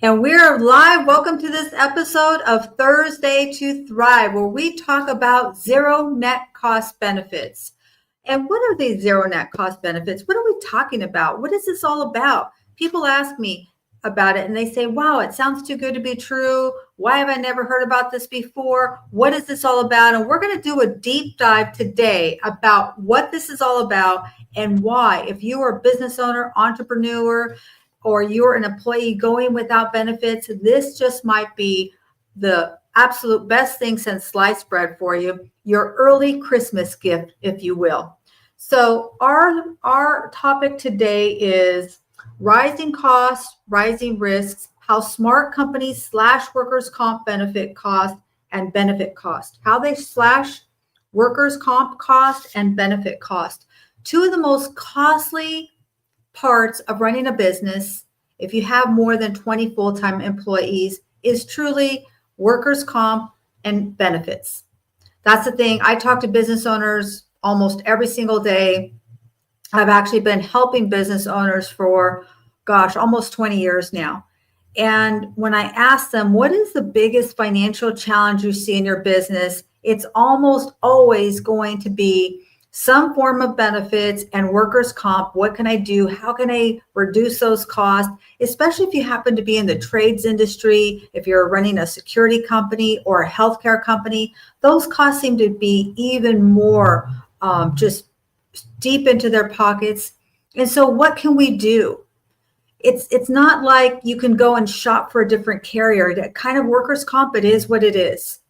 And we're live. Welcome to this episode of Thursday to Thrive, where we talk about zero net cost benefits. And what are these zero net cost benefits? What are we talking about? What is this all about? People ask me about it and they say, wow, it sounds too good to be true. Why have I never heard about this before? What is this all about? And we're going to do a deep dive today about what this is all about and why. If you are a business owner, entrepreneur, or you're an employee going without benefits, this just might be the absolute best thing since sliced bread for you, your early Christmas gift, if you will. So our topic today is rising costs, rising risks, how smart companies slash workers' comp benefit cost and benefit cost, how they slash workers' comp cost and benefit cost. Two of the most costly parts of running a business, if you have more than 20 full-time employees, is truly workers' comp and benefits. That's the thing. I talk to business owners almost every single day. I've actually been helping business owners for, almost 20 years now. And when I ask them, what is the biggest financial challenge you see in your business? It's almost always going to be some form of benefits and workers' comp. What can I do? How can I reduce those costs? Especially if you happen to be in the trades industry, if you're running a security company or a healthcare company, those costs seem to be even more just deep into their pockets. And so what can we do? It's not like you can go and shop for a different carrier. That kind of workers' comp, it is what it is.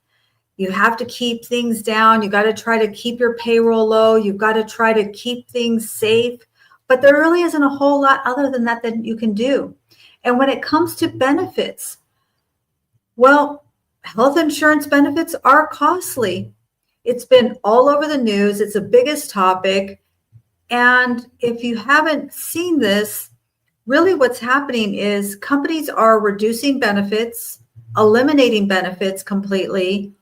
You have to keep things down. You got to try to keep your payroll low. You've got to try to keep things safe. But there really isn't a whole lot other than that you can do. And when it comes to benefits, well, health insurance benefits are costly. It's been all over the news. It's the biggest topic. And if you haven't seen this, really what's happening is companies are reducing benefits, eliminating benefits completely,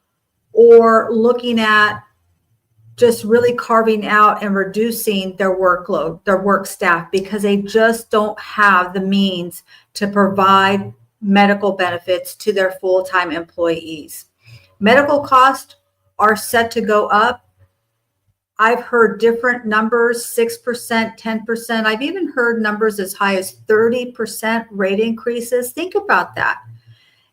or looking at just really carving out and reducing their workload, their work staff, because they just don't have the means to provide medical benefits to their full-time employees. Medical costs are set to go up. I've heard different numbers, 6%, 10%. I've even heard numbers as high as 30% rate increases. Think about that.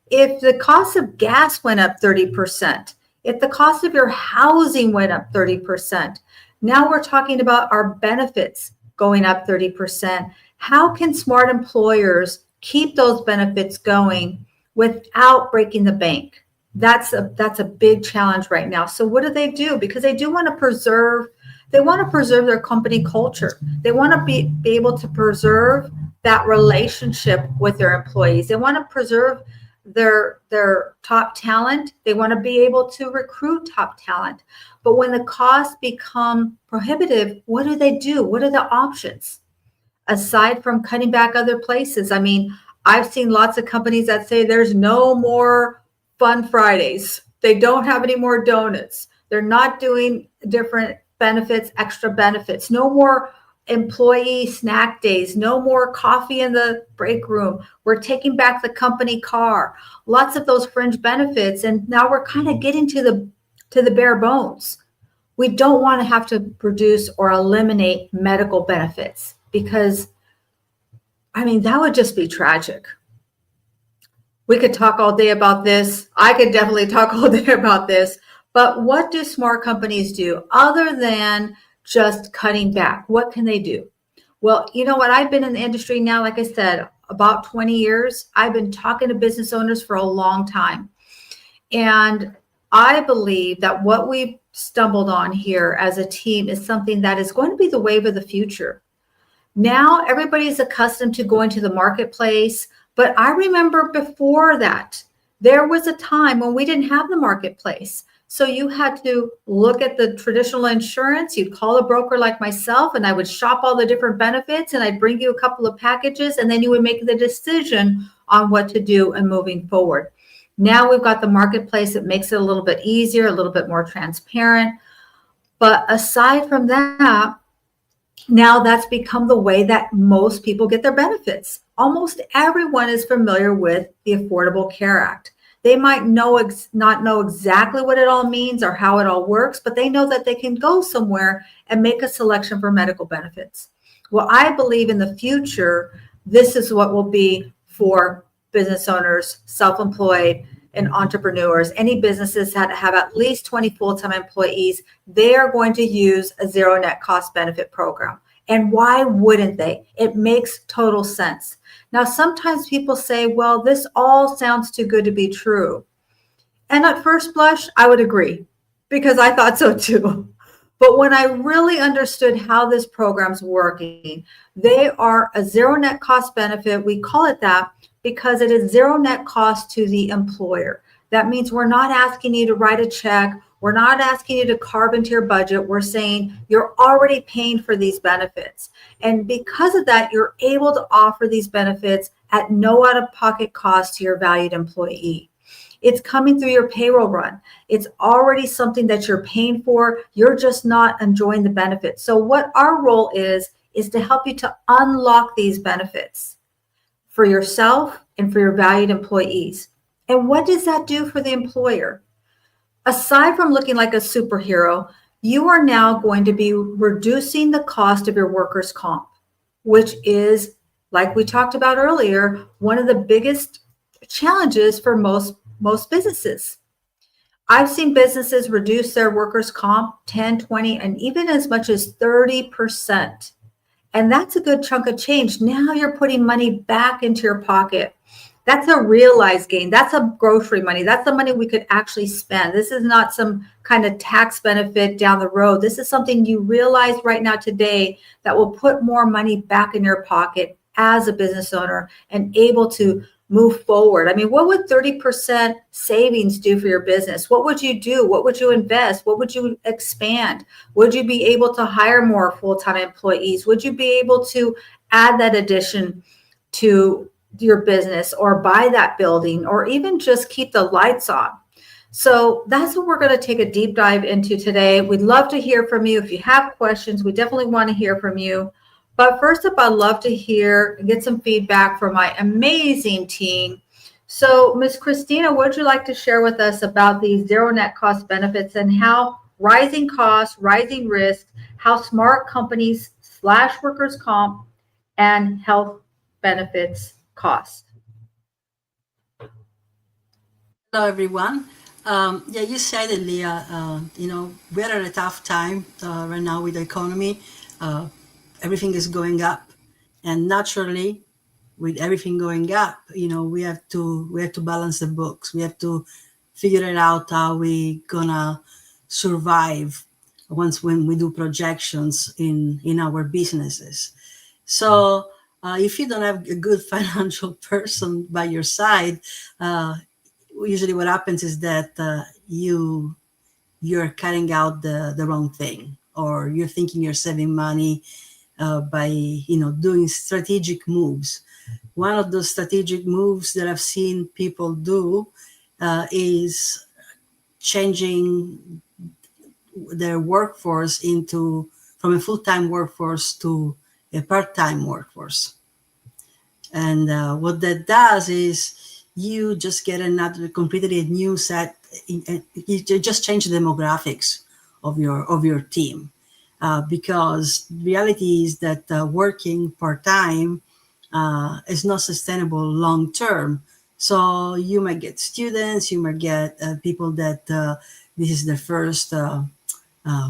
If the cost of gas went up 30%, if the cost of your housing went up 30%, now we're talking about our benefits going up 30%. How can smart employers keep those benefits going without breaking the bank? That's a big challenge right now. So what do? Because they do want to preserve, their company culture. They want to be able to preserve that relationship with their employees. They want to preserve their top talent. They want to be able to recruit top talent. But when the costs become prohibitive, what do? What are the options? Aside from cutting back other places. I mean, I've seen lots of companies that say there's no more Fun Fridays. They don't have any more donuts. They're not doing different benefits, extra benefits. No more employee snack days, no more coffee in the break room. We're taking back the company car. Lots of those fringe benefits, and now we're kind of getting to the bare bones. We don't want to have to produce or eliminate medical benefits because, I mean, that would just be tragic. We could talk all day about this. I could definitely talk all day about this. But what do smart companies do other than just cutting back? What can they do? Well, you know what? I've been in the industry now, like I said, about 20 years. I've been talking to business owners for a long time. And I believe that what we've stumbled on here as a team is something that is going to be the wave of the future. Now everybody's accustomed to going to the marketplace. But I remember before that, there was a time when we didn't have the marketplace. So you had to look at the traditional insurance. You'd call a broker like myself, and I would shop all the different benefits, and I'd bring you a couple of packages, and then you would make the decision on what to do and moving forward. Now we've got the marketplace that makes it a little bit easier, a little bit more transparent. But aside from that, Now that's become the way that most people get their benefits. Almost everyone is familiar with the Affordable Care Act. They might not know exactly what it all means or how it all works, but they know that they can go somewhere and make a selection for medical benefits. Well, I believe in the future, this is what will be for business owners, self-employed, and entrepreneurs. Any businesses that have at least 20 full-time employees, they are going to use a zero net cost benefit program. And why wouldn't they? It makes total sense. Now, sometimes people say, well, this all sounds too good to be true. And at first blush, I would agree because I thought so too. But when I really understood how this program's working, they are a zero net cost benefit. We call it that because it is zero net cost to the employer. That means we're not asking you to write a check. We're not asking you to carve into your budget. We're saying you're already paying for these benefits. And because of that, you're able to offer these benefits at no out of pocket cost to your valued employee. It's coming through your payroll run. It's already something that you're paying for. You're just not enjoying the benefits. So what our role is to help you to unlock these benefits for yourself and for your valued employees. And what does that do for the employer? Aside from looking like a superhero, you are now going to be reducing the cost of your workers' comp, which is, like we talked about earlier, one of the biggest challenges for most businesses. I've seen businesses reduce their workers' comp 10, 20, and even as much as 30%. And that's a good chunk of change. Now you're putting money back into your pocket. That's a realized gain. That's a grocery money. That's the money we could actually spend. This is not some kind of tax benefit down the road. This is something you realize right now today that will put more money back in your pocket as a business owner and able to move forward. I mean, what would 30% savings do for your business? What would you do? What would you invest? What would you expand? Would you be able to hire more full-time employees? Would you be able to add that addition to your business or buy that building or even just keep the lights on? So that's what we're going to take a deep dive into today. We'd love to hear from you. If you have questions, we definitely want to hear from you. But first up, I'd love to hear and get some feedback from my amazing team. So, Ms. Christina, what would you like to share with us about these zero net cost benefits and how rising costs, rising risks, how smart companies slash workers' comp and health benefits cost? Hello, everyone. Yeah, you said it, Leah. We're at a tough time right now with the economy. Uh, Everything is going up, and naturally, with everything going up, we have to balance the books. We have to figure it out how we gonna survive once when we do projections in our businesses. So if you don't have a good financial person by your side, uh, usually what happens is that you're cutting out the wrong thing, or you're thinking you're saving money by doing strategic moves. One of those strategic moves that I've seen people do is changing their workforce into from a full-time workforce to a part-time workforce. And what that does is you just get another completely new set. You just change the demographics of your team, because reality is that working part time is not sustainable long term. So you might get students, you might get people that this is their first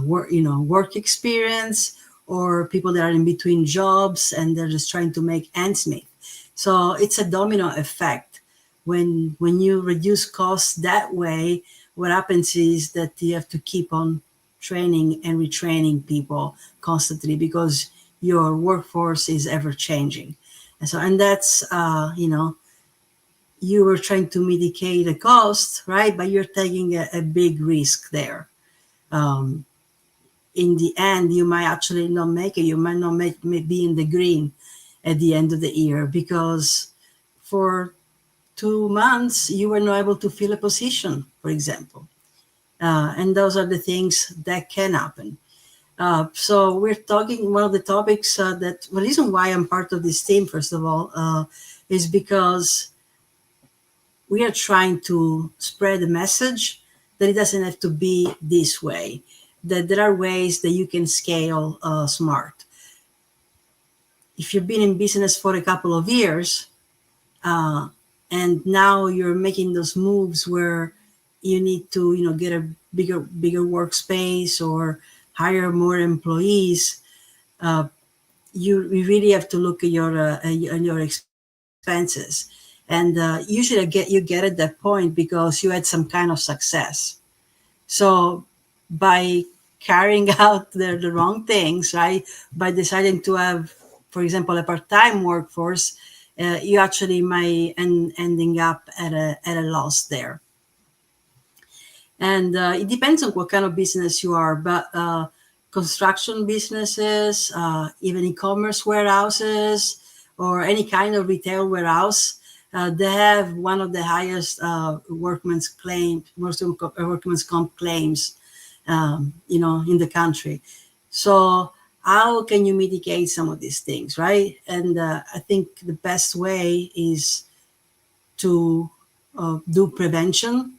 work experience, or people that are in between jobs and they're just trying to make ends meet. So it's a domino effect. When you reduce costs that way, what happens is that you have to keep on training and retraining people constantly because your workforce is ever changing. And that's you were trying to mitigate the cost, right? But you're taking a big risk there. Um, in the end, you might actually not make it. You might not may be in the green at the end of the year because for 2 months you were not able to fill a position, for example. And those are the things that can happen. So we're talking, one of the topics that, the reason why I'm part of this team, first of all, is because we are trying to spread a message that it doesn't have to be this way, that there are ways that you can scale smart. If you've been in business for a couple of years, uh, and now you're making those moves where you need to, get a bigger workspace or hire more employees, uh, you really have to look at your expenses. And usually you get at that point because you had some kind of success. So by carrying out the wrong things, right, by deciding to have, for example, a part-time workforce, you actually might ending up at a loss there. And it depends on what kind of business you are, but construction businesses, even e-commerce warehouses, or any kind of retail warehouse, they have one of the highest workman's comp claims, in the country. So how can you mitigate some of these things, right? And I think the best way is to do prevention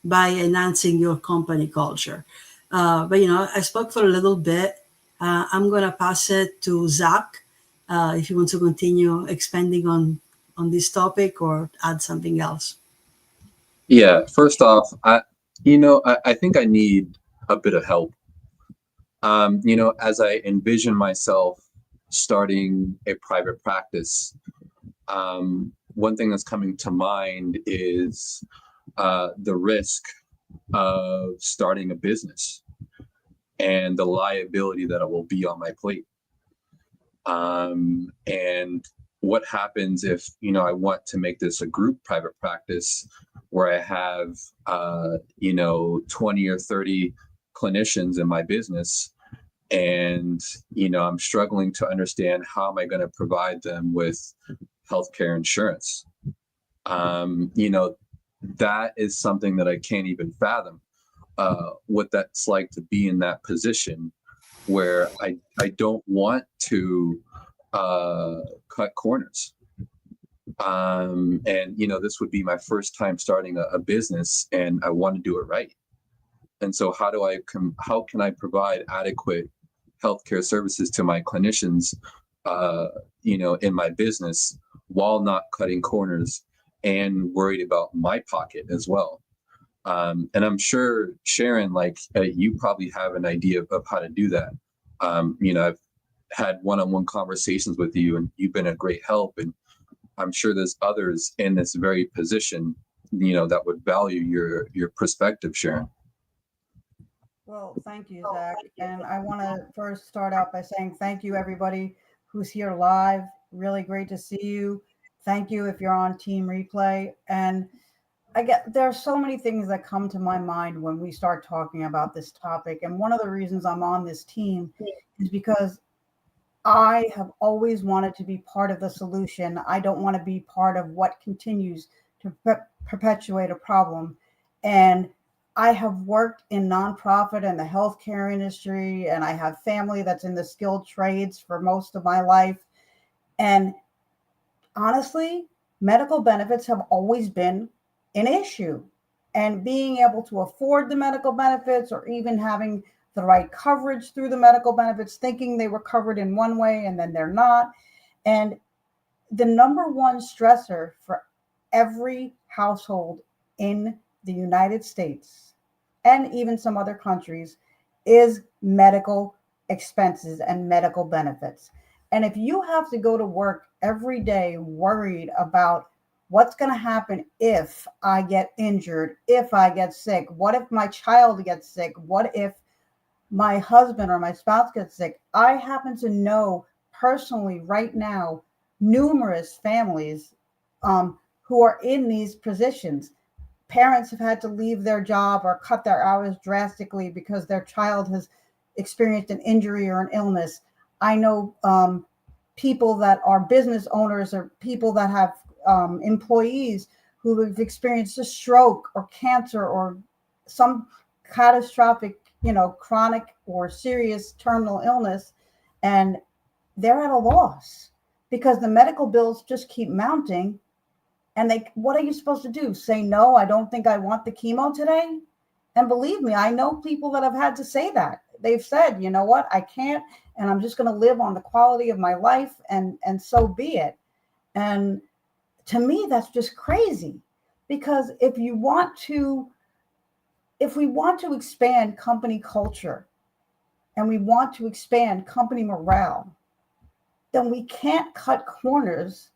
by enhancing your company culture. But I spoke for a little bit. I'm gonna pass it to Zach if you want to continue expanding on this topic or add something else. Yeah, first off, I think I need a bit of help. As I envision myself starting a private practice, one thing that's coming to mind is the risk of starting a business and the liability that it will be on my plate. And what happens if, I want to make this a group private practice where I have, 20 or 30 clinicians in my business, and, I'm struggling to understand how am I going to provide them with healthcare insurance. That is something that I can't even fathom, what that's like to be in that position where I don't want to cut corners. And this would be my first time starting a business, and I want to do it right. And so how can I provide adequate healthcare services to my clinicians, in my business, while not cutting corners and worried about my pocket as well. And I'm sure, Sharon, like you probably have an idea of how to do that. I've had one-on-one conversations with you, and you've been a great help. And I'm sure there's others in this very position, that would value your perspective, Sharon. Well, thank you, Zach. And I want to first start out by saying thank you, everybody who's here live. Really great to see you. Thank you if you're on Team Replay. And there are so many things that come to my mind when we start talking about this topic. And one of the reasons I'm on this team is because I have always wanted to be part of the solution. I don't want to be part of what continues to perpetuate a problem. And I have worked in nonprofit and the healthcare industry, and I have family that's in the skilled trades for most of my life. And honestly, medical benefits have always been an issue. And being able to afford the medical benefits, or even having the right coverage through the medical benefits, thinking they were covered in one way and then they're not. And the number one stressor for every household in the United States and even some other countries is medical expenses and medical benefits. And if you have to go to work every day worried about what's going to happen if I get injured, if I get sick, what if my child gets sick, what if my husband or my spouse gets sick. I happen to know personally right now numerous families who are in these positions. Parents have had to leave their job or cut their hours drastically because their child has experienced an injury or an illness. I know people that are business owners or people that have employees who have experienced a stroke or cancer or some catastrophic chronic or serious terminal illness, and they're at a loss because the medical bills just keep mounting. And what are you supposed to do? Say, no, I don't think I want the chemo today? And believe me, I know people that have had to say that. They've said, you know what, I can't, and I'm just going to live on the quality of my life, and so be it. And to me, that's just crazy, because if we want to expand company culture and we want to expand company morale, then we can't cut corners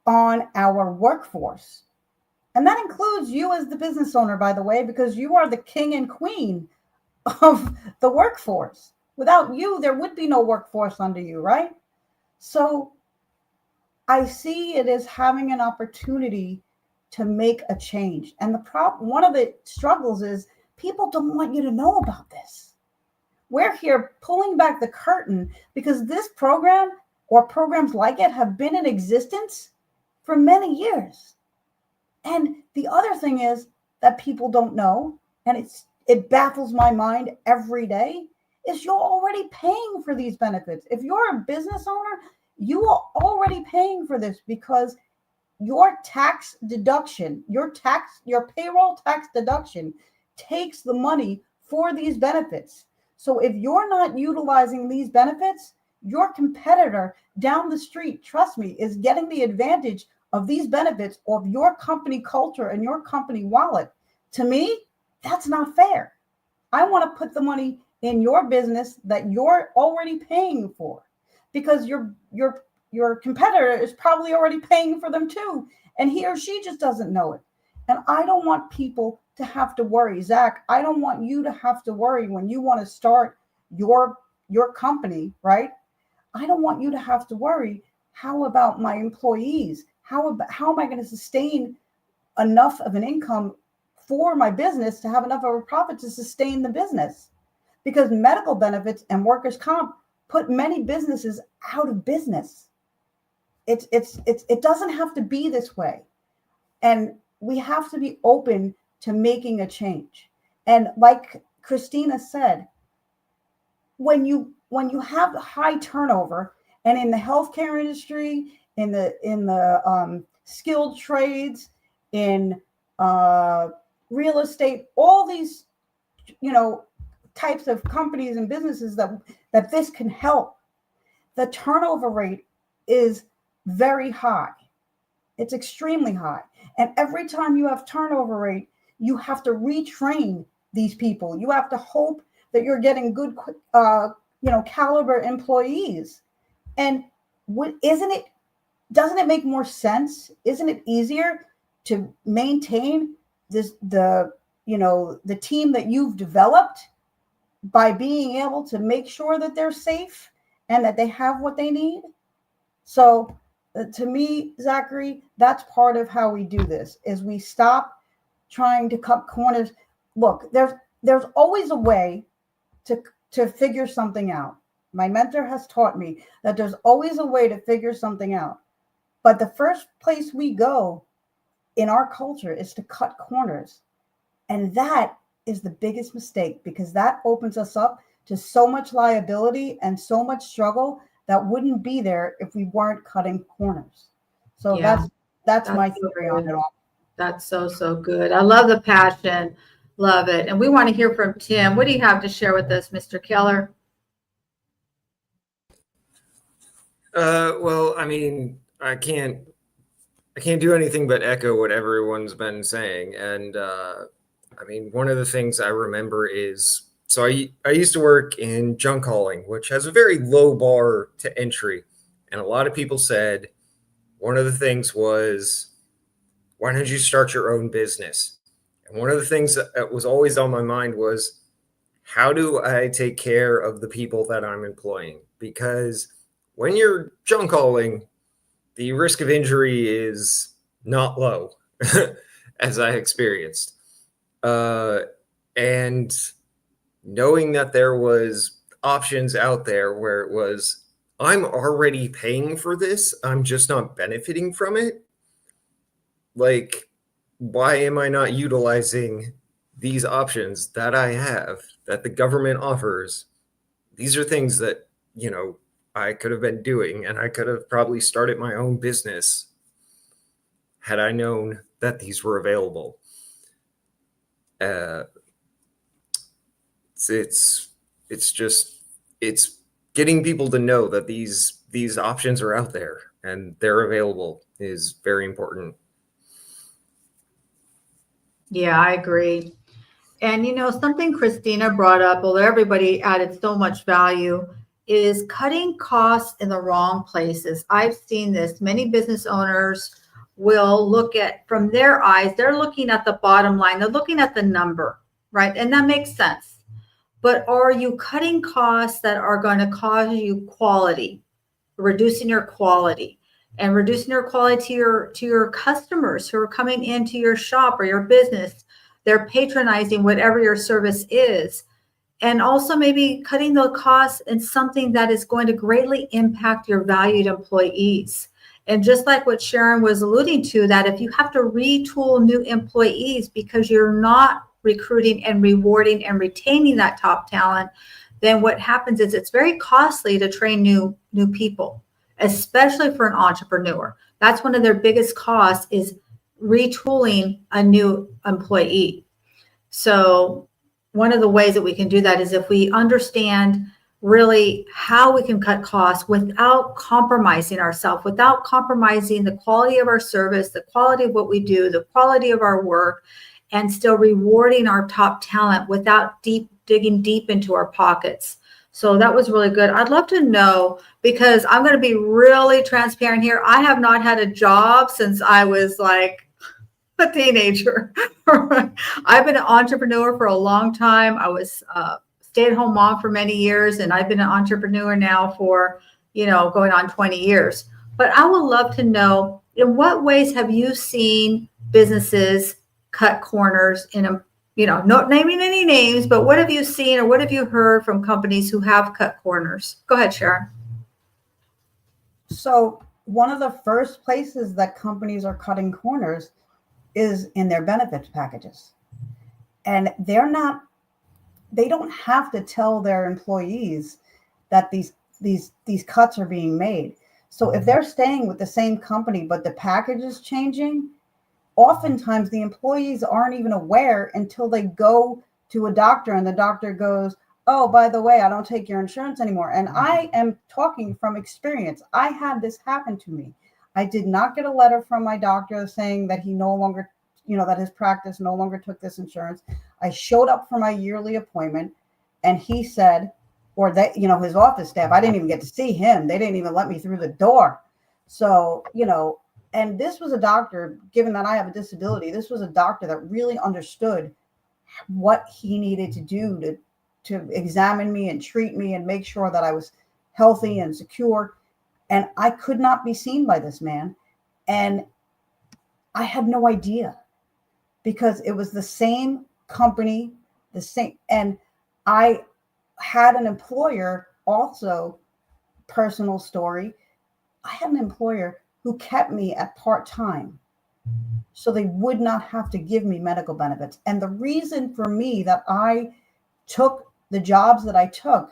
on our workforce. And that includes you as the business owner, by the way, because you are the king and queen of the workforce. Without you, there would be no workforce under you, right? So I see it as having an opportunity to make a change. And one of the struggles is people don't want you to know about this. We're here pulling back the curtain because this program or programs like it have been in existence for many years. And the other thing is that people don't know, and it baffles my mind every day, is you're already paying for these benefits. If you're a business owner, you are already paying for this because your tax deduction, your payroll tax deduction takes the money for these benefits. So if you're not utilizing these benefits, your competitor down the street, trust me, is getting the advantage of these benefits of your company culture and your company wallet. To me, that's not fair. I want to put the money in your business that you're already paying for, because your competitor is probably already paying for them too, and he or she just doesn't know it. And I don't want people to have to worry. Zach, I don't want you to have to worry when you want to start your company, right? I don't want you to have to worry, how about my employees? How am I going to sustain enough of an income for my business to have enough of a profit to sustain the business? Because medical benefits and workers' comp put many businesses out of business. It doesn't have to be this way. And we have to be open to making a change. And like Christina said, when you have high turnover, and in the healthcare industry, in the skilled trades, in real estate, all these types of companies and businesses that this can help, the turnover rate is very high. It's extremely high. And every time you have turnover rate, you have to retrain these people. You have to hope that you're getting good caliber employees. And doesn't it make more sense? Isn't it easier to maintain the team that you've developed by being able to make sure that they're safe and that they have what they need? So to me, Zachary, that's part of how we do this, is we stop trying to cut corners. Look, there's always a way to figure something out. My mentor has taught me that there's always a way to figure something out. But the first place we go in our culture is to cut corners. And that is the biggest mistake, because that opens us up to so much liability and so much struggle that wouldn't be there if we weren't cutting corners. So Yeah, that's my theory on it all. That's so good. I love the passion. Love it. And we want to hear from Tim. What do you have to share with us, Mr. Keller? Well, I mean, I can't do anything but echo what everyone's been saying. And I mean, one of the things I remember is, so I used to work in junk hauling, which has a very low bar to entry. And a lot of people said one of the things was, why don't you start your own business? And one of the things that was always on my mind was, how do I take care of the people that I'm employing? Because when you're junk hauling, the risk of injury is not low, as I experienced. And knowing that there was options out there where it was, I'm already paying for this, I'm just not benefiting from it. Like, why am I not utilizing these options that I have, that the government offers, these are things that, I could have been doing, and I could have probably started my own business had I known that these were available. Uh, it's it's just it's getting people to know that these options are out there and they're available is very important. Yeah, I agree. And something Christina brought up, although everybody added so much value, is cutting costs in the wrong places. I've seen this. Many business owners will look at, from their eyes, they're looking at the bottom line, they're looking at the number, right? And that makes sense. But are you cutting costs that are going to cause you quality, reducing your quality? And reducing your quality to your customers who are coming into your shop or your business. They're patronizing whatever your service is. And also maybe cutting the costs in something that is going to greatly impact your valued employees. And just like what Sharon was alluding to, that if you have to retool new employees because you're not recruiting and rewarding and retaining that top talent, then what happens is it's very costly to train new people, especially for an entrepreneur. That's one of their biggest costs, is retooling a new employee. So one of the ways that we can do that is if we understand really how we can cut costs without compromising ourselves, without compromising the quality of our service, the quality of what we do, the quality of our work, and still rewarding our top talent without digging deep into our pockets. So that was really good. I'd love to know, because I'm going to be really transparent here. I have not had a job since I was like a teenager. I've been an entrepreneur for a long time. I was a stay-at-home mom for many years, and I've been an entrepreneur now for, going on 20 years. But I would love to know, in what ways have you seen businesses cut corners in a, not naming any names, but what have you seen or what have you heard from companies who have cut corners? Go ahead, Sharon. So one of the first places that companies are cutting corners is in their benefits packages. And they don't have to tell their employees that these cuts are being made. So if they're staying with the same company, but the package is changing, oftentimes the employees aren't even aware until they go to a doctor and the doctor goes, "Oh, by the way, I don't take your insurance anymore." And I am talking from experience. I had this happen to me. I did not get a letter from my doctor saying that he no longer, that his practice no longer took this insurance. I showed up for my yearly appointment and he said, or that, his office staff, I didn't even get to see him. They didn't even let me through the door. So, and this was a doctor, given that I have a disability, this was a doctor that really understood what he needed to do to examine me and treat me and make sure that I was healthy and secure. And I could not be seen by this man. And I had no idea, because it was the same company, the same. And I had an employer also, personal story. I had an employer who kept me at part-time so they would not have to give me medical benefits. And the reason for me that I took the jobs that I took,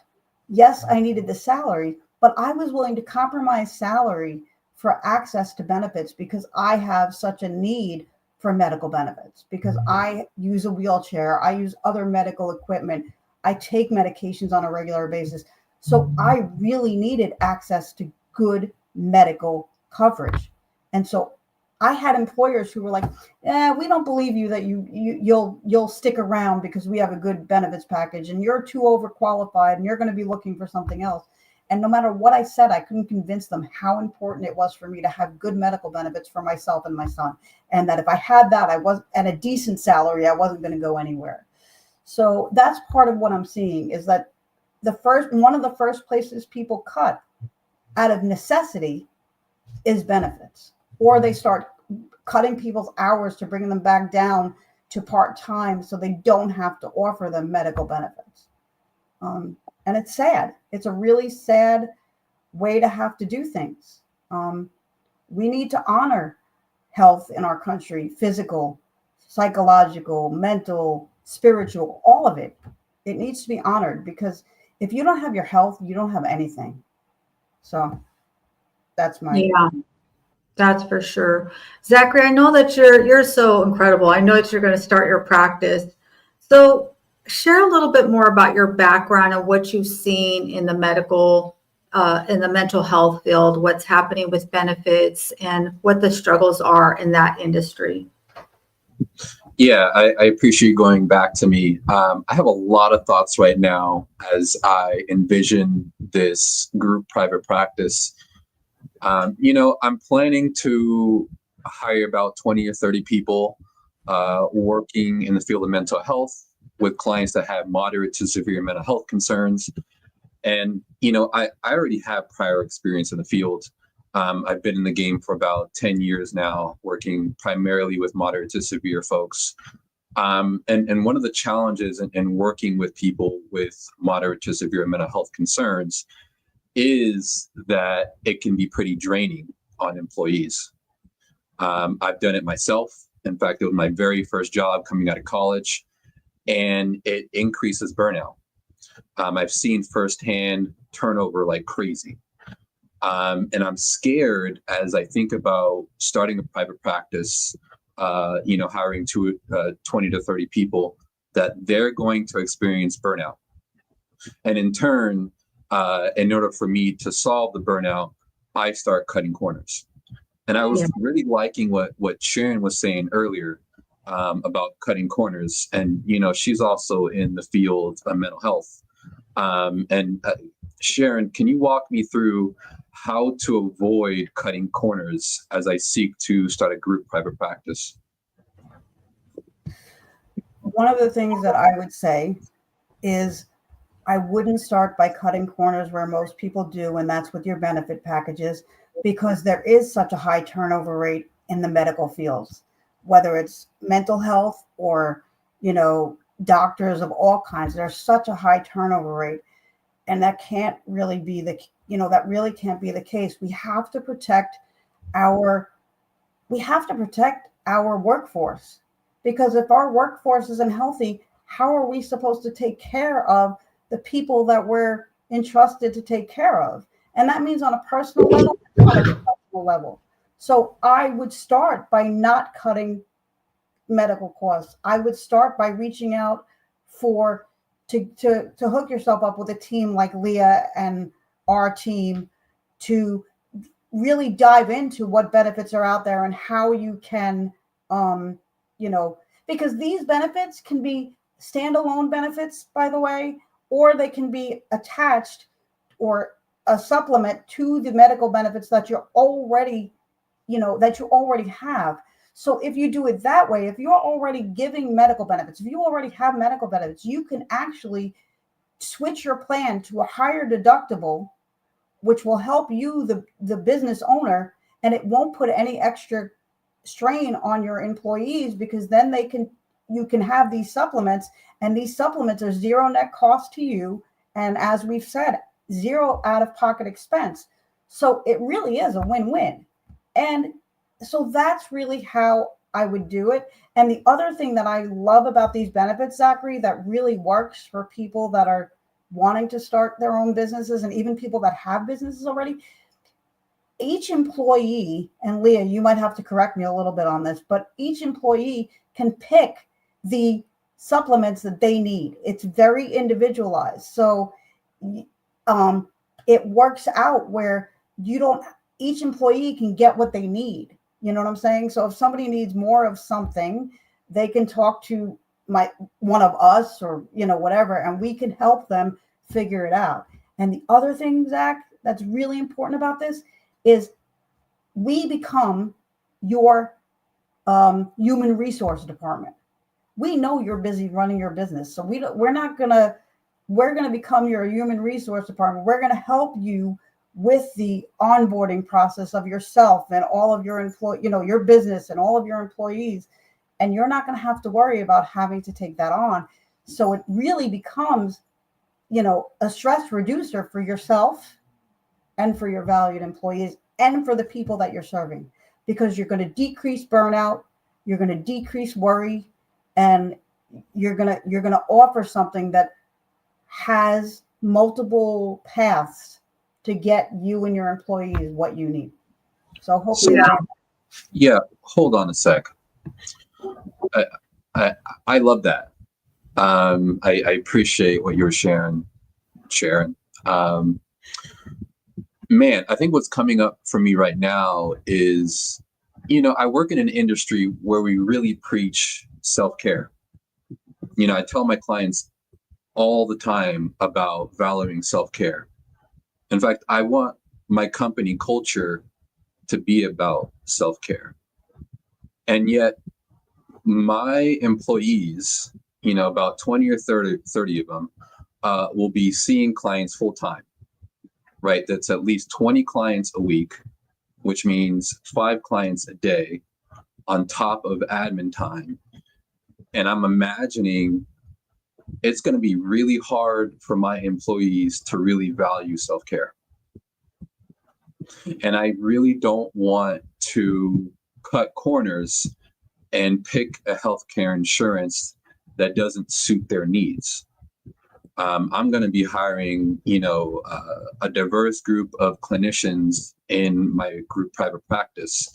yes, I needed the salary, but I was willing to compromise salary for access to benefits because I have such a need for medical benefits, because I use a wheelchair, I use other medical equipment, I take medications on a regular basis. So I really needed access to good medical coverage. And so I had employers who were like, we don't believe you that you'll stick around because we have a good benefits package and you're too overqualified and you're going to be looking for something else. And no matter what I said, I couldn't convince them how important it was for me to have good medical benefits for myself and my son. And that if I had that, I was at a decent salary, I wasn't going to go anywhere. So that's part of what I'm seeing, is that one of the first places people cut out of necessity is benefits, or they start cutting people's hours to bring them back down to part-time so they don't have to offer them medical benefits. And it's sad. It's a really sad way to have to do things. We need to honor health in our country: physical, psychological, mental, spiritual, all of it. It needs to be honored, because if you don't have your health, you don't have anything. So that's my Yeah, that's for sure. Zachary, I know that you're so incredible. I know that you're going to start your practice. So share a little bit more about your background and what you've seen in the in the mental health field, what's happening with benefits and what the struggles are in that industry. Yeah, I appreciate going back to me. I have a lot of thoughts right now as I envision this group private practice. I'm planning to hire about 20 or 30 people working in the field of mental health with clients that have moderate to severe mental health concerns. And, I already have prior experience in the field. I've been in the game for about 10 years now, working primarily with moderate to severe folks. And one of the challenges in working with people with moderate to severe mental health concerns is that it can be pretty draining on employees. I've done it myself. In fact, it was my very first job coming out of college, and it increases burnout. I've seen firsthand turnover like crazy. And I'm scared as I think about starting a private practice, hiring 20 to 30 people, that they're going to experience burnout. And in turn, in order for me to solve the burnout, I start cutting corners. And I was really liking what Sharon was saying earlier about cutting corners. And, she's also in the field of mental health. And Sharon, can you walk me through how to avoid cutting corners as I seek to start a group private practice? one of the things that I would say is I wouldn't start by cutting corners where most people do, and that's with your benefit packages, because there is such a high turnover rate in the medical fields, whether it's mental health or, doctors of all kinds. There's such a high turnover rate, and that can't really be that really can't be the case. We have to protect our workforce, because if our workforce isn't healthy, how are we supposed to take care of the people that we're entrusted to take care of? And that means on a personal level, on a professional level. So I would start by not cutting medical costs. I would start by reaching out to hook yourself up with a team like Leah and our team to really dive into what benefits are out there and how you can, because these benefits can be standalone benefits, by the way, or they can be attached or a supplement to the medical benefits that that you already have. So if you do it that way, if you're already giving medical benefits, if you already have medical benefits, you can actually switch your plan to a higher deductible, which will help you, the business owner, and it won't put any extra strain on your employees, because then you can have these supplements, and these supplements are zero net cost to you. And as we've said, zero out of pocket expense. So it really is a win-win. And so that's really how I would do it. And the other thing that I love about these benefits, Zachary, that really works for people that are wanting to start their own businesses, and even people that have businesses already, each employee, and Leah, you might have to correct me a little bit on this, but each employee can pick the supplements that they need. It's very individualized. So it works out where each employee can get what they need. You know what I'm saying? So if somebody needs more of something, they can talk to one of us, or whatever, and we can help them figure it out. And the other thing, Zach, that's really important about this is we become your human resource department. We know you're busy running your business, so we're going to become your human resource department. We're going to help you with the onboarding process of yourself and all of your your business and all of your employees. And you're not going to have to worry about having to take that on. So it really becomes, a stress reducer for yourself and for your valued employees and for the people that you're serving, because you're going to decrease burnout, you're going to decrease worry, and you're gonna offer something that has multiple paths to get you and your employees what you need. So hopefully, Yeah, hold on a sec. I love that. I appreciate what you're sharing, Sharon. Man, I think what's coming up for me right now is, I work in an industry where we really preach self-care. I tell my clients all the time about valuing self-care. In fact, I want my company culture to be about self-care. And yet my employees, about 20 or 30 of them, will be seeing clients full time, right? That's at least 20 clients a week, which means 5 clients a day on top of admin time. And I'm imagining it's going to be really hard for my employees to really value self-care. And I really don't want to cut corners and pick a healthcare insurance that doesn't suit their needs. I'm going to be hiring, a diverse group of clinicians in my group private practice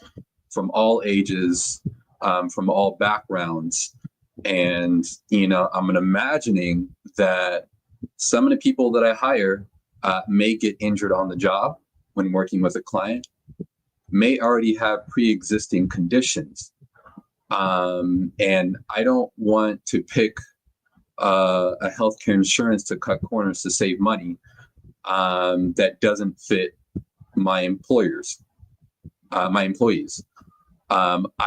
from all ages, from all backgrounds. And, I'm imagining that some of the people that I hire may get injured on the job when working with a client, may already have pre-existing conditions. And I don't want to pick a healthcare insurance to cut corners to save money that doesn't fit my employees. I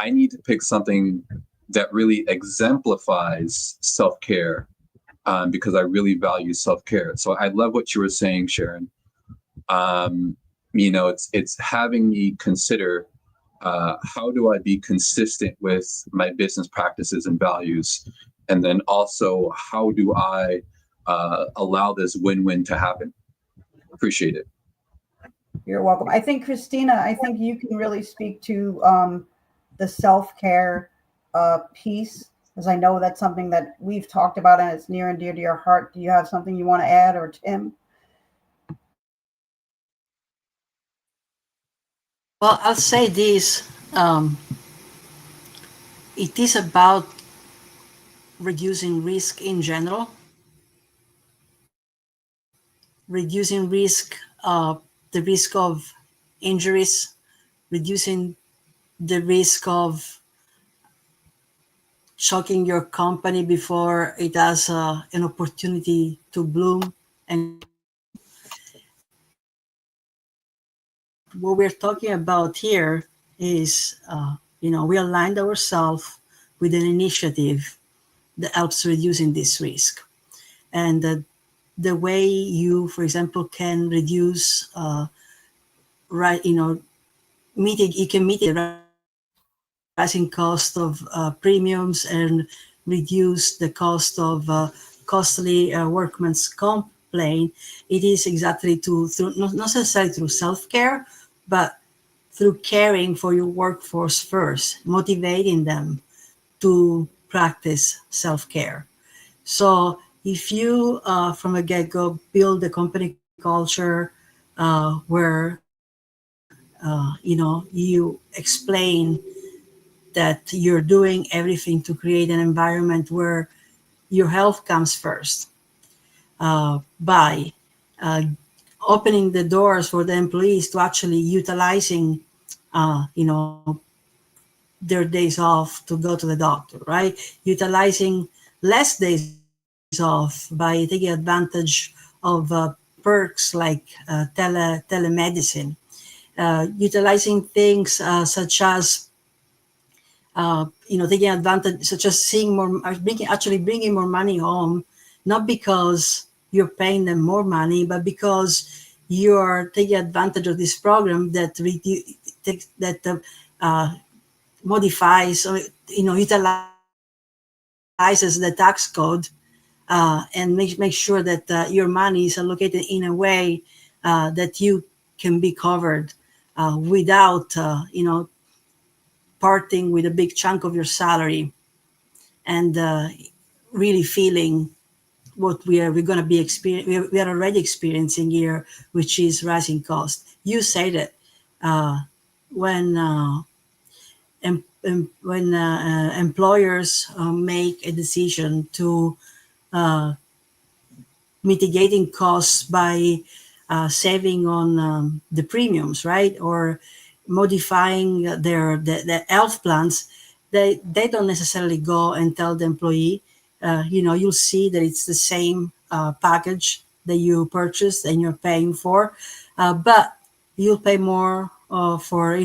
need to pick something that really exemplifies self-care because I really value self-care. So I love what you were saying, Sharon. It's having me consider how do I be consistent with my business practices and values? And then also, how do I allow this win-win to happen? Appreciate it. you're welcome. I think, Christina, you can really speak to the self-care piece, because I know that's something that we've talked about and it's near and dear to your heart. Do you have something you want to add, or Tim? Well, I'll say this. It is about reducing risk in general, reducing risk, the risk of injuries, reducing the risk of shocking your company before it has an opportunity to bloom. And what we're talking about here is, we aligned ourselves with an initiative that helps reducing this risk. And the way you, for example, can reduce, you can mitigate the rising cost of premiums and reduce the cost of costly workman's comp claim. It is exactly through not necessarily through self-care, but through caring for your workforce first, motivating them to practice self-care. So if you, from the get-go, build a company culture where, you explain that you're doing everything to create an environment where your health comes first, by opening the doors for the employees to actually utilizing, their days off to go to the doctor, right? Utilizing less days off by taking advantage of perks like telemedicine, utilizing things such as taking advantage, such as seeing more, bringing more money home, not because you're paying them more money, but because you're taking advantage of this program that modifies or utilizes the tax code and make sure that your money is allocated in a way that you can be covered without parting with a big chunk of your salary. And really feeling what we're going to be experiencing. We are already experiencing here, which is rising cost. You said it. When employers make a decision to mitigating costs by saving on the premiums, right, or modifying the health plans, they don't necessarily go and tell the employee. You'll see that it's the same package that you purchased and you're paying for, but you'll pay more for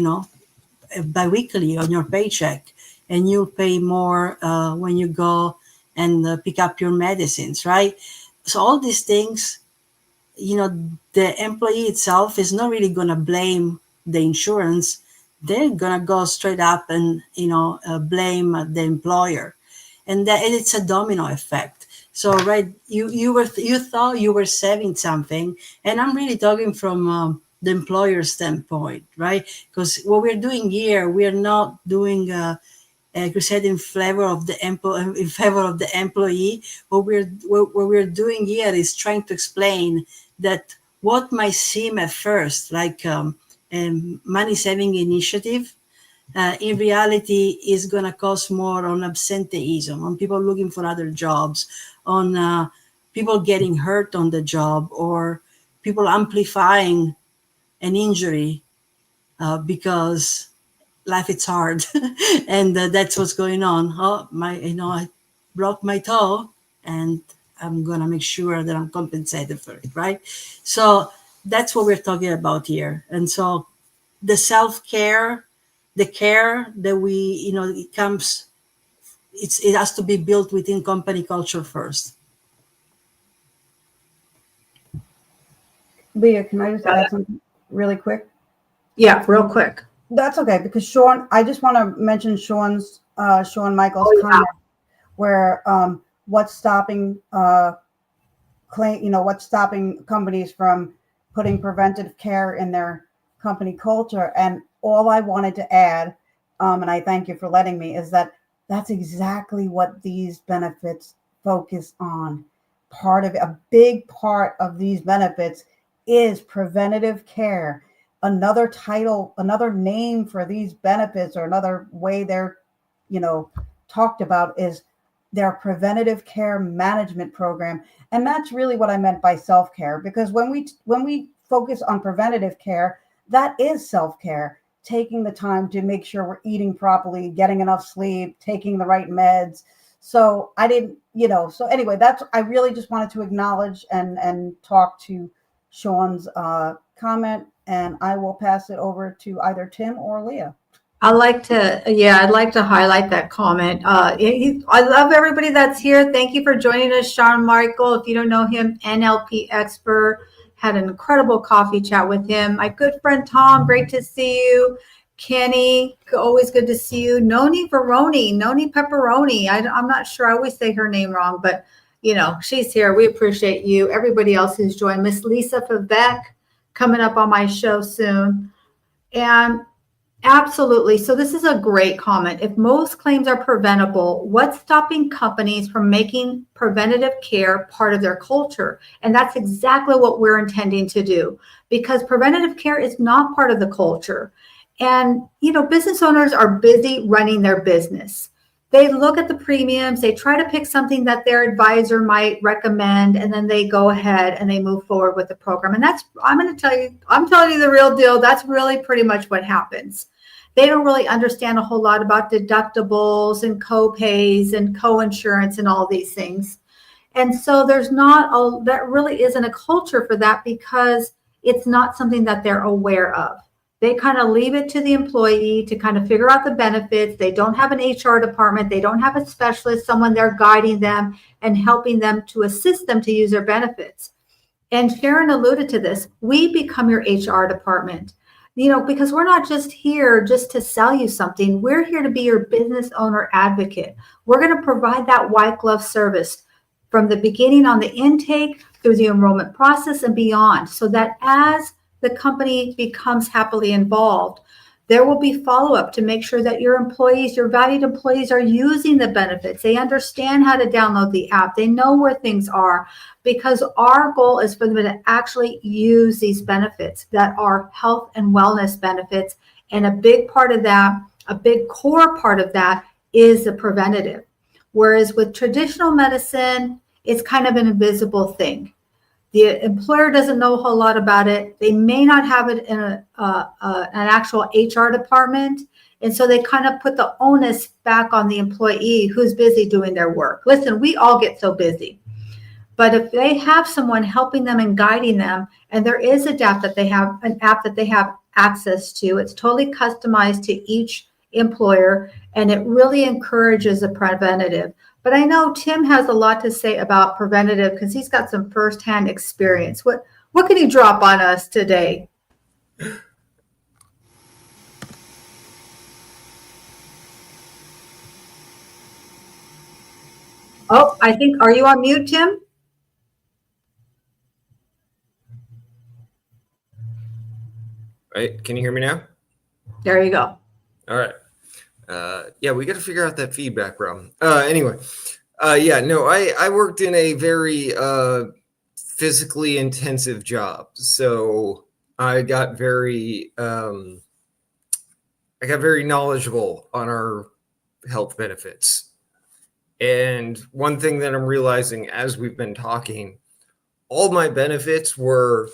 biweekly on your paycheck, and you'll pay more when you go and pick up your medicines, right? So all these things, the employee itself is not really going to blame the insurance. They're going to go straight up and blame the employer, and it's a domino effect. So right, you thought you were saving something, and I'm really talking from the employer standpoint, right? Because what we're doing here, we're not doing crusade in favor of the employee. What we're doing here is trying to explain that what might seem at first like a money saving initiative, in reality is going to cost more on absenteeism, on people looking for other jobs, on people getting hurt on the job, or people amplifying an injury because life is hard. And that's what's going on. I broke my toe, and I'm going to make sure that I'm compensated for it, right? So that's what we're talking about here. And so the self-care, the care that it has to be built within company culture first. Leah, can I just add something really quick? Yeah, real quick. That's okay, because Sean, I just want to mention Sean Michael's comment where what's stopping what's stopping companies from putting preventive care in their company culture. And all I wanted to add, and I thank you for letting me, is that that's exactly what these benefits focus on. A big part of these benefits is preventative care. Another title, another name for these benefits, or another way they're, talked about, is their preventative care management program. And that's really what I meant by self-care, because when we focus on preventative care, that is self-care, taking the time to make sure we're eating properly, getting enough sleep, taking the right meds. So so anyway, I really just wanted to acknowledge and talk to Sean's comment, and I will pass it over to either Tim or Leah. I'd like to highlight that comment. I love everybody that's here. Thank you for joining us, Sean Michael. If you don't know him, NLP expert, had an incredible coffee chat with him. My good friend Tom, great to see you. Kenny, always good to see you. Noni Pepperoni. I'm not sure. I always say her name wrong, but she's here. We appreciate you. Everybody else who's joined. Miss Lisa Fabeck coming up on my show soon. And absolutely. So this is a great comment. If most claims are preventable, what's stopping companies from making preventative care part of their culture? And that's exactly what we're intending to do, because preventative care is not part of the culture. And, business owners are busy running their business. They look at the premiums, they try to pick something that their advisor might recommend, and then they go ahead and they move forward with the program. And I'm telling you the real deal. That's really pretty much what happens. They don't really understand a whole lot about deductibles and co-pays and co-insurance and all these things. And so that really isn't a culture for that, because it's not something that they're aware of. They kind of leave it to the employee to kind of figure out the benefits. They don't have an HR department. They don't have a specialist, someone there guiding them and helping them to assist them to use their benefits. And Sharon alluded to this. We become your HR department, because we're not just here just to sell you something. We're here to be your business owner advocate. We're going to provide that white glove service from the beginning on the intake through the enrollment process and beyond, so that as the company becomes happily involved, There will be follow-up to make sure that your employees, your valued employees, are using the benefits. They understand how to download the app. They know where things are, because our goal is for them to actually use these benefits that are health and wellness benefits. And a big part of that, a big core part of that, is the preventative. Whereas with traditional medicine, it's kind of an invisible thing. The employer doesn't know a whole lot about it. They may not have it in an actual HR department. And so they kind of put the onus back on the employee who's busy doing their work. Listen, we all get so busy. But if they have someone helping them and guiding them, and there is an app that they have access to, it's totally customized to each employer, and it really encourages a preventative. But I know Tim has a lot to say about preventative because he's got some firsthand experience. What can he drop on us today? Oh, I think, are you on mute, Tim? Right? Can you hear me now? There you go. All right. Yeah, we got to figure out that feedback problem. Anyway, I worked in a very physically intensive job, so I got very knowledgeable on our health benefits. And one thing that I'm realizing as we've been talking, all my benefits were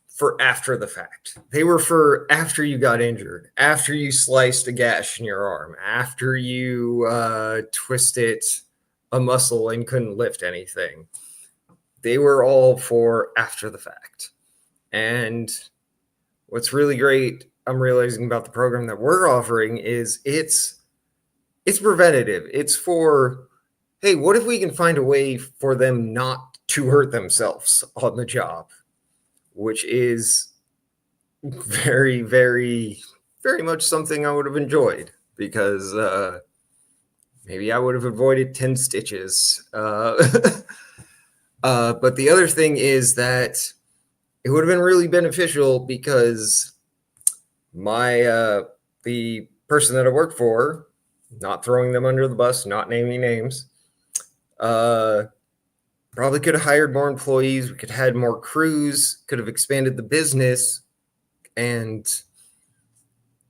for after the fact. They were for after you got injured, after you sliced a gash in your arm, after you twisted a muscle and couldn't lift anything. They were all for after the fact. And what's really great, I'm realizing about the program that we're offering is it's preventative. It's for, hey, what if we can find a way for them not to hurt themselves on the job? Which is very, very, very much something I would have enjoyed, because maybe I would have avoided 10 stitches. But the other thing is that it would have been really beneficial, because the person that I worked for, not throwing them under the bus, not naming names, probably could have hired more employees. We could have had more crews, could have expanded the business. And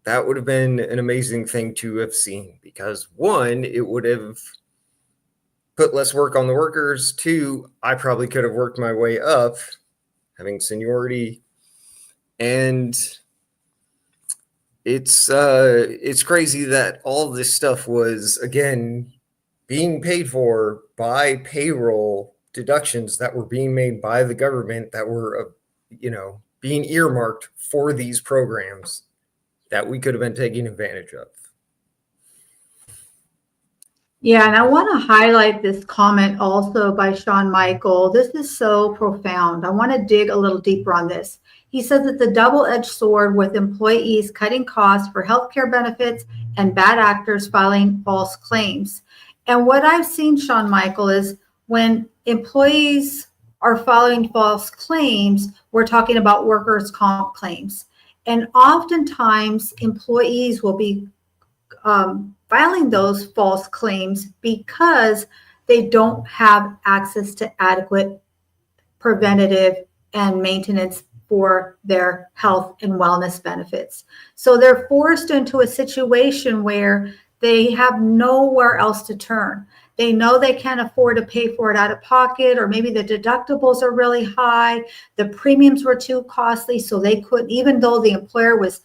that would have been an amazing thing to have seen, because one, it would have put less work on the workers. Two, I probably could have worked my way up, having seniority. And it's crazy that all this stuff was, again, being paid for by payroll deductions that were being made by the government, that were, being earmarked for these programs that we could have been taking advantage of. Yeah, and I want to highlight this comment also by Sean Michael. This is so profound. I want to dig a little deeper on this. He says it's a double-edged sword, with employees cutting costs for healthcare benefits and bad actors filing false claims. And what I've seen, Sean Michael, is when employees are filing false claims, we're talking about workers' comp claims. And oftentimes employees will be filing those false claims because they don't have access to adequate preventative and maintenance for their health and wellness benefits. So they're forced into a situation where they have nowhere else to turn. They know they can't afford to pay for it out of pocket, or maybe the deductibles are really high. The premiums were too costly, so they couldn't, even though the employer was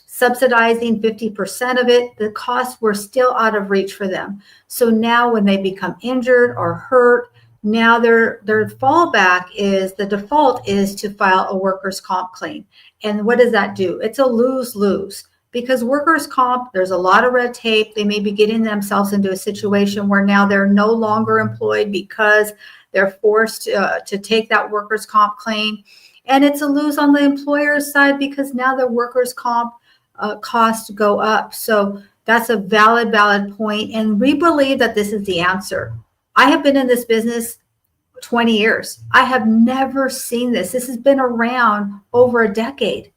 subsidizing 50% of it, the costs were still out of reach for them. So now when they become injured or hurt, now their fallback is, the default is to file a workers' comp claim. And what does that do? It's a lose-lose. Because workers' comp, there's a lot of red tape. They may be getting themselves into a situation where now they're no longer employed because they're forced to take that workers' comp claim. And it's a lose on the employer's side, because now their workers' comp costs go up. So that's a valid point. And we believe that this is the answer. I have been in this business 20 years. I have never seen this. This has been around over a decade.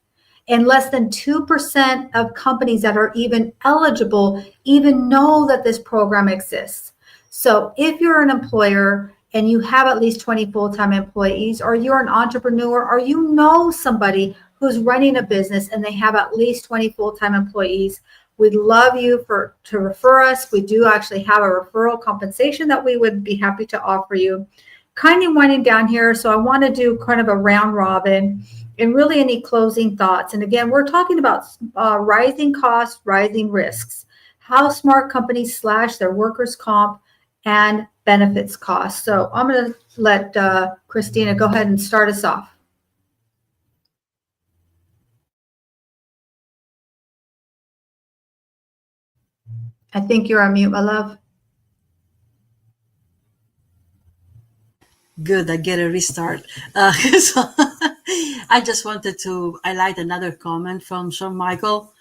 And less than 2% of companies that are even eligible even know that this program exists. So if you're an employer and you have at least 20 full-time employees, or you're an entrepreneur, or you know somebody who's running a business and they have at least 20 full-time employees, we'd love you to refer us. We do actually have a referral compensation that we would be happy to offer you. Kind of winding down here, so I want to do kind of a round robin and really any closing thoughts. And again, we're talking about rising costs, rising risks, how smart companies slash their workers' comp and benefits costs. So I'm going to let Christina go ahead and start us off. I think you're on mute, my love. Good, I get a restart. So I just wanted to highlight another comment from Sean Michael.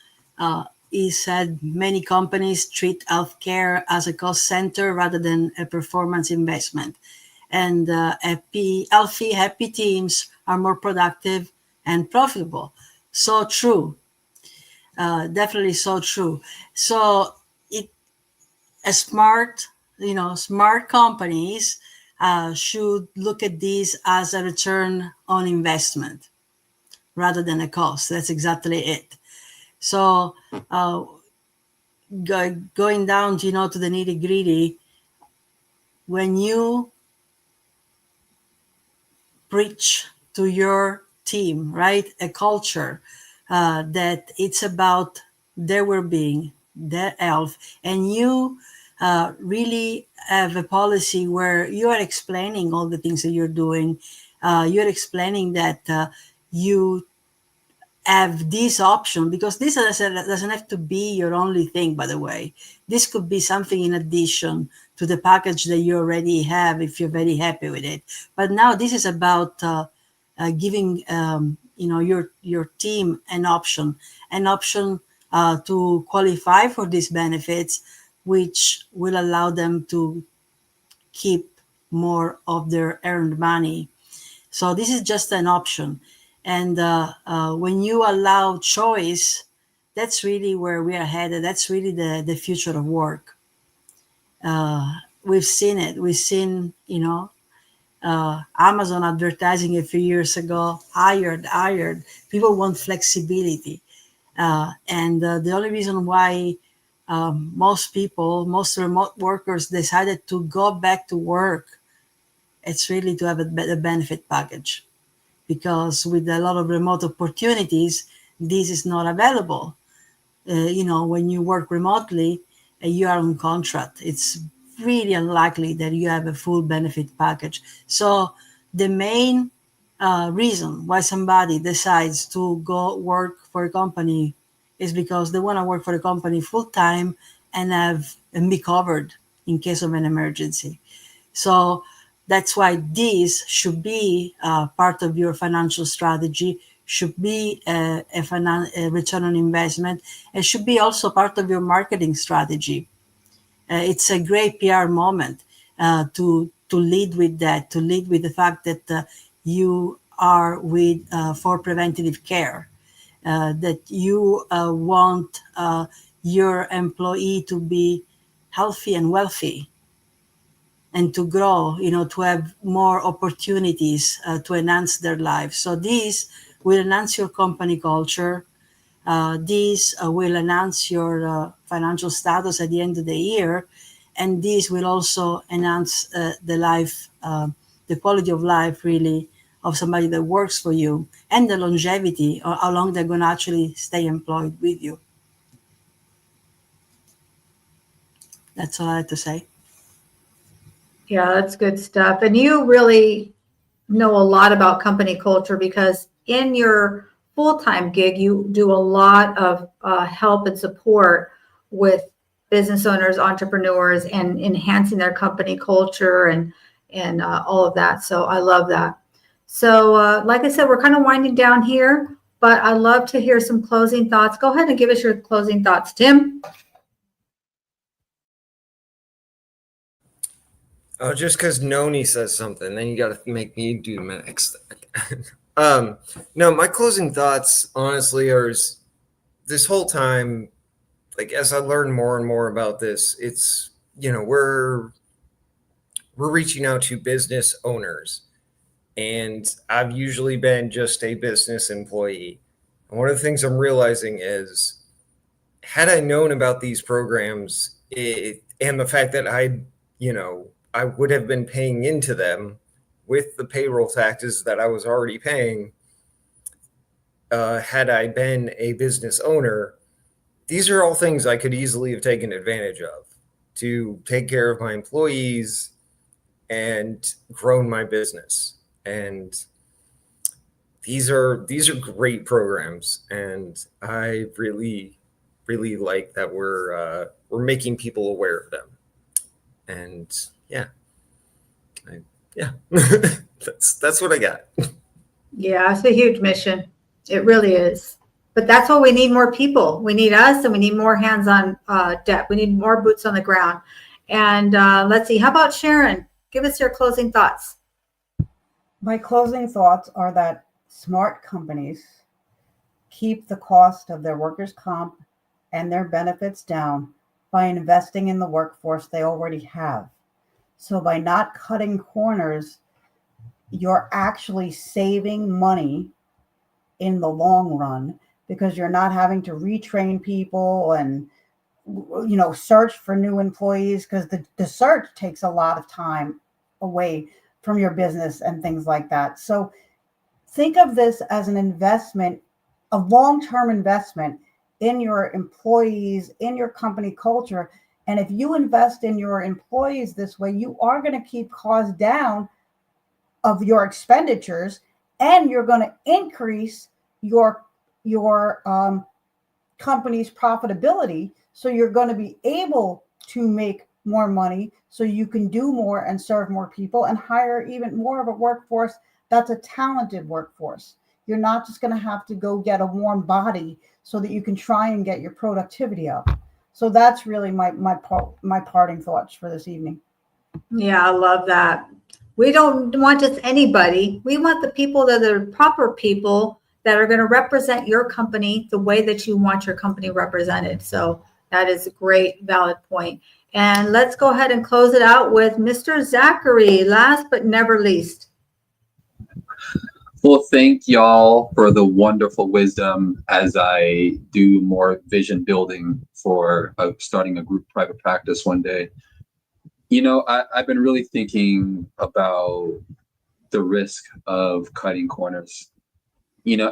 He said many companies treat healthcare as a cost center rather than a performance investment. And healthy, happy teams are more productive and profitable. So true. Definitely so true. So a smart companies should look at this as a return on investment rather than a cost. That's exactly it. So going down to the nitty gritty, when you preach to your team, right, a culture that it's about their well-being, their health, and you really have a policy where you are explaining all the things that you're doing. You're explaining that you have this option, because this doesn't have to be your only thing, by the way. This could be something in addition to the package that you already have if you're very happy with it. But now this is about giving your team an option to qualify for these benefits, which will allow them to keep more of their earned money. So this is just an option. And when you allow choice, that's really where we are headed. That's really the future of work. We've seen it. We've seen, Amazon advertising a few years ago, hired. People want flexibility. And the only reason why most remote workers decided to go back to work, it's really to have a better benefit package. Because with a lot of remote opportunities, this is not available. When you work remotely, you are on contract. It's really unlikely that you have a full benefit package. So the main reason why somebody decides to go work for a company is because they want to work for a company full time and be covered in case of an emergency. So that's why this should be part of your financial strategy, should be a return on investment, and should be also part of your marketing strategy. It's a great PR moment to lead with that, to lead with the fact that you are for preventative care, that you want your employee to be healthy and wealthy, and to grow, to have more opportunities to enhance their lives. So this will enhance your company culture. This will enhance your financial status at the end of the year. And this will also enhance the quality of life, really, of somebody that works for you, and the longevity, or how long they're going to actually stay employed with you. That's all I have to say. Yeah, that's good stuff. And you really know a lot about company culture, because in your full-time gig, you do a lot of help and support with business owners, entrepreneurs, and enhancing their company culture and all of that. So I love that. So like I said, we're kind of winding down here, but I'd love to hear some closing thoughts. Go ahead and give us your closing thoughts, Tim. Oh, just because Noni says something, then you got to make me do the next. No, my closing thoughts, honestly, this whole time, like as I learn more and more about this, it's we're reaching out to business owners, and I've usually been just a business employee. And one of the things I'm realizing is, had I known about these programs, and the fact that I would have been paying into them with the payroll taxes that I was already paying, had I been a business owner, these are all things I could easily have taken advantage of to take care of my employees and grown my business. And these are great programs, and I really like that we're making people aware of them. And yeah, yeah, that's what I got. Yeah, it's a huge mission. It really is. But that's why we need more people. We need us, and we need more hands on deck. We need more boots on the ground. And let's see, how about Sharon? Give us your closing thoughts. My closing thoughts are that smart companies keep the cost of their workers' comp and their benefits down by investing in the workforce they already have. So by not cutting corners, you're actually saving money in the long run, because you're not having to retrain people and search for new employees, because the search takes a lot of time away from your business and things like that. So think of this as an investment, a long-term investment in your employees, in your company culture. And if you invest in your employees this way, you are going to keep costs down of your expenditures, and you're going to increase your company's profitability. So you're going to be able to make more money, so you can do more and serve more people and hire even more of a workforce that's a talented workforce. You're not just going to have to go get a warm body so that you can try and get your productivity up. So that's really my parting thoughts for this evening. Yeah, I love that. We don't want just anybody. We want the people that are proper people that are going to represent your company the way that you want your company represented. So that is a great, valid point. And let's go ahead and close it out with Mr. Zachary, last but never least. Well, thank y'all for the wonderful wisdom as I do more vision building for starting a group private practice one day. I've been really thinking about the risk of cutting corners.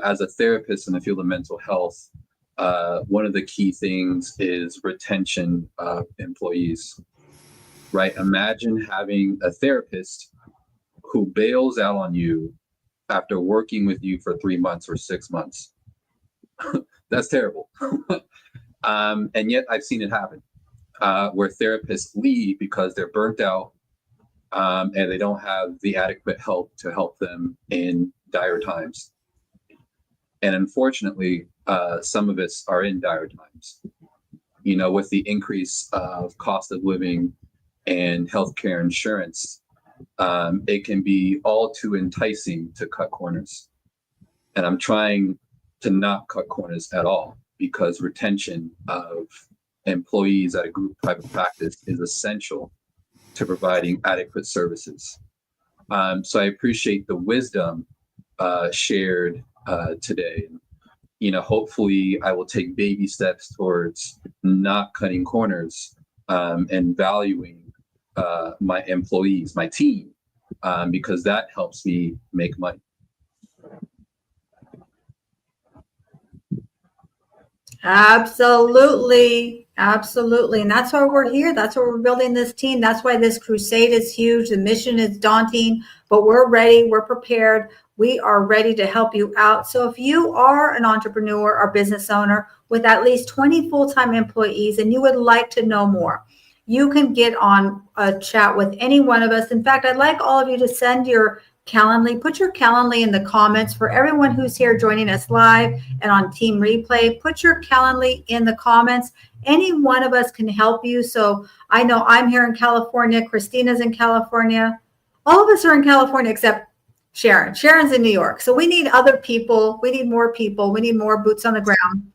As a therapist in the field of mental health, one of the key things is retention of employees, right? Imagine having a therapist who bails out on you after working with you for 3 months or 6 months. That's terrible. And yet I've seen it happen. Where therapists leave because they're burnt out, and they don't have the adequate help to help them in dire times. And unfortunately, some of us are in dire times. With the increase of cost of living and healthcare insurance, it can be all too enticing to cut corners. And I'm trying to not cut corners at all, because retention of employees at a group private practice is essential to providing adequate services. So I appreciate the wisdom shared today. Hopefully I will take baby steps towards not cutting corners, and valuing my employees, my team, because that helps me make money. Absolutely. Absolutely. And that's why we're here. That's why we're building this team. That's why this crusade is huge. The mission is daunting, but we're ready. We're prepared. We are ready to help you out. So if you are an entrepreneur or business owner with at least 20 full-time employees and you would like to know more, you can get on a chat with any one of us. In fact, I'd like all of you to send your Calendly. Put your Calendly in the comments for everyone who's here joining us live and on Team Replay. Put your Calendly in the comments. Any one of us can help you. So I know I'm here in California. Christina's in California. All of us are in California except Sharon. Sharon's in New York. So we need other people. We need more people. We need more boots on the ground.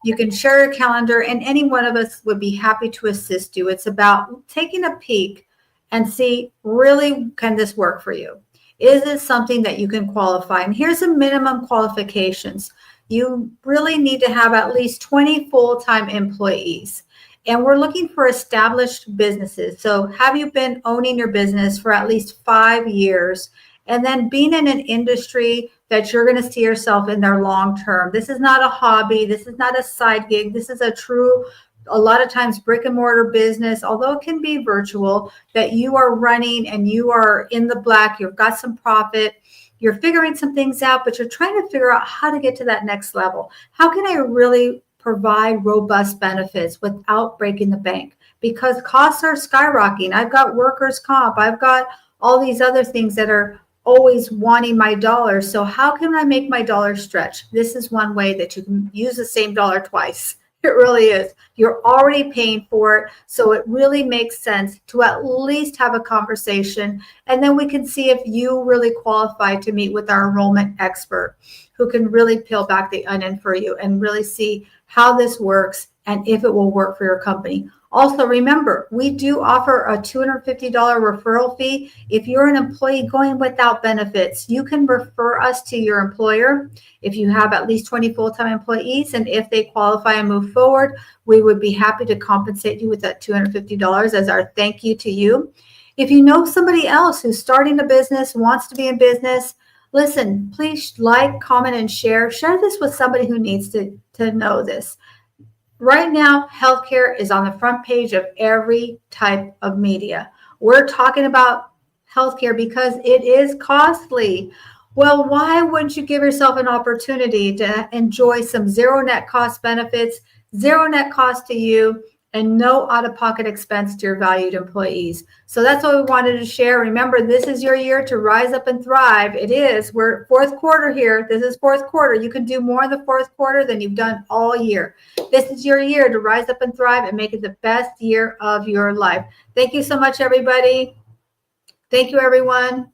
You can share your calendar, and any one of us would be happy to assist you. It's about taking a peek and see, really, can this work for you? Is it something that you can qualify? And here's the minimum qualifications. You really need to have at least 20 full-time employees. And we're looking for established businesses. So have you been owning your business for at least 5 years? And then being in an industry that you're going to see yourself in there long term. This is not a hobby. This is not a side gig. This is a true, a lot of times, brick and mortar business, although it can be virtual, that you are running and you are in the black. You've got some profit. You're figuring some things out, but you're trying to figure out how to get to that next level. How can I really provide robust benefits without breaking the bank? Because costs are skyrocketing. I've got workers' comp. I've got all these other things that are always wanting my dollars. So how can I make my dollar stretch? This is one way that you can use the same dollar twice. It really is. You're already paying for it. So it really makes sense to at least have a conversation. And then we can see if you really qualify to meet with our enrollment expert who can really peel back the onion for you and really see how this works and if it will work for your company. Also, remember, we do offer a $250 referral fee. If you're an employee going without benefits, you can refer us to your employer if you have at least 20 full-time employees. And if they qualify and move forward, we would be happy to compensate you with that $250 as our thank you to you. If you know somebody else who's starting a business, wants to be in business, listen, please like, comment, and share. Share this with somebody who needs to know this. Right now, healthcare is on the front page of every type of media. We're talking about healthcare because it is costly. Well, why wouldn't you give yourself an opportunity to enjoy some zero net cost benefits, zero net cost to you, and no out-of-pocket expense to your valued employees? So that's what we wanted to share. Remember, this is your year to rise up and thrive. It is. We're fourth quarter here. This is fourth quarter. You can do more in the fourth quarter than you've done all year. This is your year to rise up and thrive and make it the best year of your life. Thank you so much, everybody. Thank you, everyone.